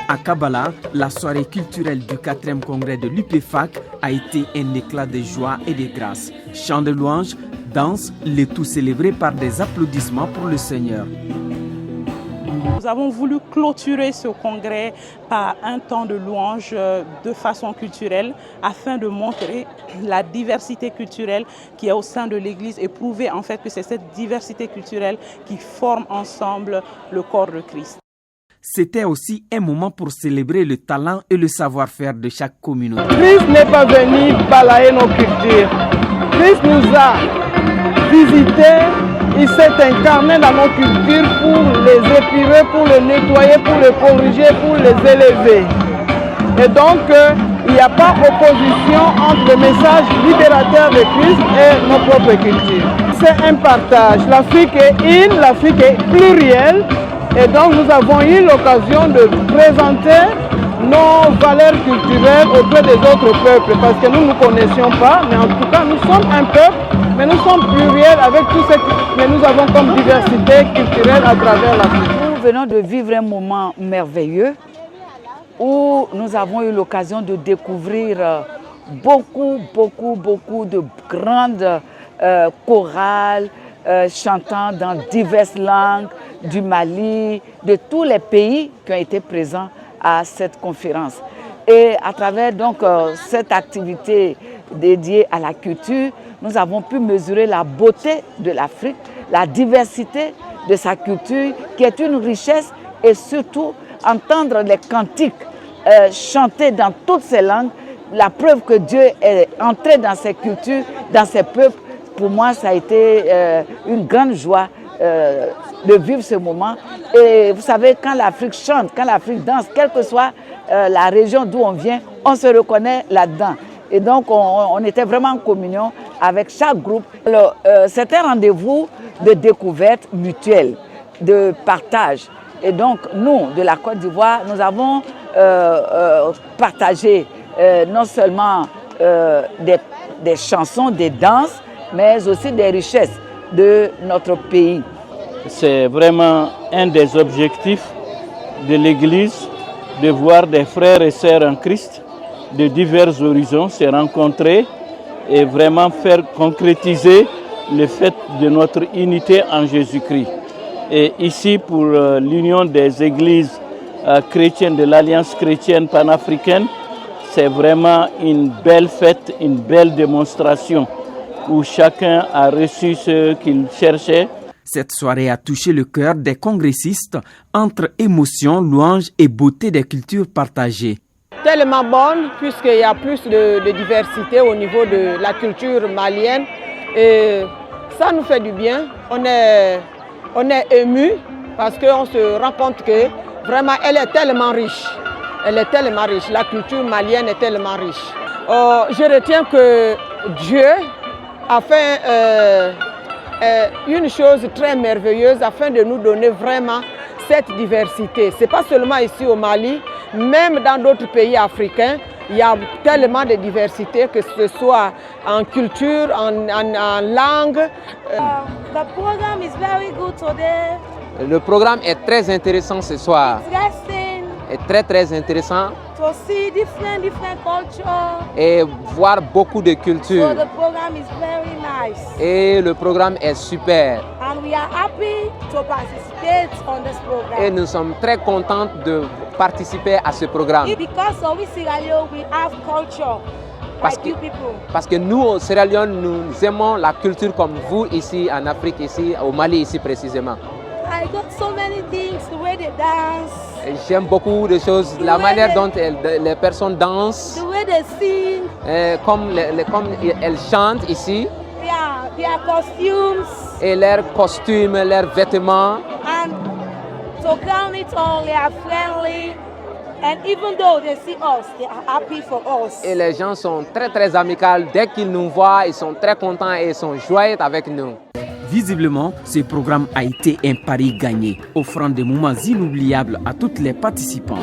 À Kabala, la soirée culturelle du 4e congrès de l'UPFAC a été un éclat de joie et de grâce. Chants de louanges, danse, le tout célébré par des applaudissements pour le Seigneur. Nous avons voulu clôturer ce congrès par un temps de louange de façon culturelle afin de montrer la diversité culturelle qui est au sein de l'Église et prouver en fait que c'est cette diversité culturelle qui forme ensemble le corps de Christ. C'était aussi un moment pour célébrer le talent et le savoir-faire de chaque communauté. Christ n'est pas venu balayer nos cultures. Christ nous a visités, il s'est incarné dans nos cultures pour les épirer, pour les nettoyer, pour les corriger, pour les élever. Et donc, il n'y a pas opposition entre le message libérateur de Christ et nos propres cultures. C'est un partage. L'Afrique est une, l'Afrique est plurielle. Et donc nous avons eu l'occasion de présenter nos valeurs culturelles auprès des autres peuples parce que nous ne nous connaissions pas, mais en tout cas nous sommes un peuple, mais nous sommes pluriels avec tout ce que nous avons comme diversité culturelle à travers l'Afrique. Nous venons de vivre un moment merveilleux où nous avons eu l'occasion de découvrir beaucoup de grandes chorales, chantant dans diverses langues du Mali, de tous les pays qui ont été présents à cette conférence. Et à travers donc cette activité dédiée à la culture, nous avons pu mesurer la beauté de l'Afrique, la diversité de sa culture qui est une richesse et surtout entendre les cantiques chantés dans toutes ces langues, la preuve que Dieu est entré dans ces cultures, dans ces peuples. Pour moi, ça a été une grande joie de vivre ce moment. Et vous savez, quand l'Afrique chante, quand l'Afrique danse, quelle que soit la région d'où on vient, on se reconnaît là-dedans. Et donc, on était vraiment en communion avec chaque groupe. Alors, c'est un rendez-vous de découverte mutuelle, de partage. Et donc, nous, de la Côte d'Ivoire, nous avons partagé non seulement des chansons, des danses, mais aussi des richesses de notre pays. C'est vraiment un des objectifs de l'Église, de voir des frères et sœurs en Christ de divers horizons se rencontrer et vraiment faire concrétiser le fait de notre unité en Jésus-Christ. Et ici, pour l'Union des Églises chrétiennes de l'Alliance chrétienne panafricaine, c'est vraiment une belle fête, une belle démonstration où chacun a reçu ce qu'il cherchait. Cette soirée a touché le cœur des congressistes entre émotion, louange et beauté des cultures partagées. Tellement bonne puisqu'il y a plus de diversité au niveau de la culture malienne et ça nous fait du bien. On est ému parce qu'on se rend compte que vraiment elle est tellement riche. Elle est tellement riche, la culture malienne est tellement riche. Je retiens que Dieu a fait une chose très merveilleuse afin de nous donner vraiment cette diversité. Ce n'est pas seulement ici au Mali, même dans d'autres pays africains, il y a tellement de diversité, que ce soit en culture, en langue. Le programme est très intéressant ce soir. Est très intéressant. Et voir beaucoup de cultures. Et le programme est super. Et nous sommes très contents de participer à ce programme. Parce que nous, au Sierra Leone, nous aimons la culture comme vous ici en Afrique, ici au Mali, ici précisément. J'aime beaucoup de choses, la manière dont les personnes dansent, comme elles chantent ici, et leurs costumes, leurs vêtements. Et les gens sont très amicaux. Dès qu'ils nous voient, ils sont très contents et ils sont joyeux avec nous. Visiblement, ce programme a été un pari gagné, offrant des moments inoubliables à toutes les participantes.